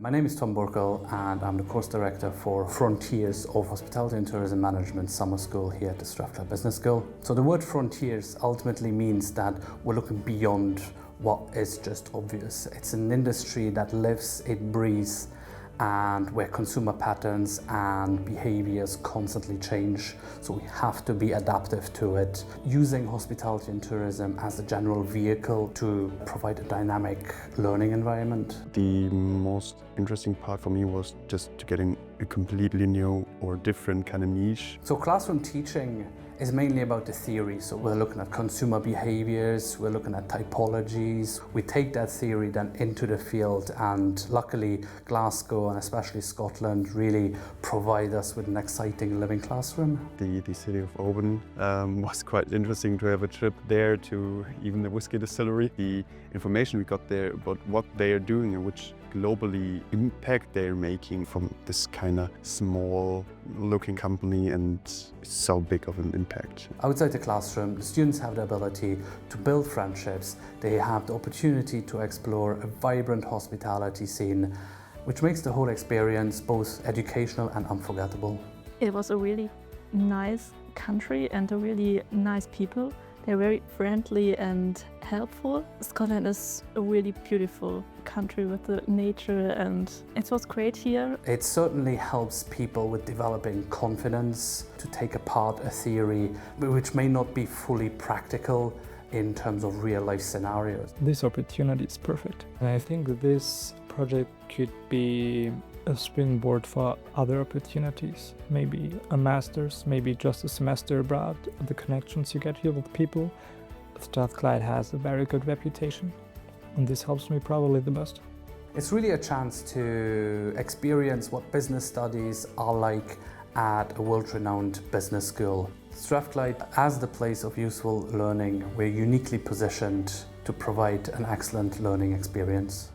My name is Tom Bourkel and I'm the Course Director for Frontiers of Hospitality and Tourism Management Summer School here at the Strathclyde Business School. So the word frontiers ultimately means that we're looking beyond what is just obvious. It's an industry that lives, it breathes, and where consumer patterns and behaviours constantly change, so we have to be adaptive to it, using hospitality and tourism as a general vehicle to provide a dynamic learning environment. The most interesting part for me was just to getting a completely new or different kind of niche. So classroom teaching is mainly about the theory, so we're looking at consumer behaviours, we're looking at typologies. We take that theory then into the field, and luckily Glasgow and especially Scotland really provide us with an exciting living classroom. The city of Oban was quite interesting to have a trip there to even the whisky distillery. The information we got there about what they are doing and which globally impact they're making from this kind of small looking company, and it's so big of an impact. Outside the classroom, the students have the ability to build friendships. They have the opportunity to explore a vibrant hospitality scene, which makes the whole experience both educational and unforgettable. It was a really nice country and a really nice people. They're very friendly and helpful. Scotland is a really beautiful country with the nature, and it was great here. It certainly helps people with developing confidence to take apart a theory which may not be fully practical in terms of real life scenarios. This opportunity is perfect. And I think that this project could be a springboard for other opportunities. Maybe a master's, maybe just a semester abroad. The connections you get here with people. Strathclyde has a very good reputation, and this helps me probably the most. It's really a chance to experience what business studies are like at a world-renowned business school. Strathclyde, as the place of useful learning, we're uniquely positioned to provide an excellent learning experience.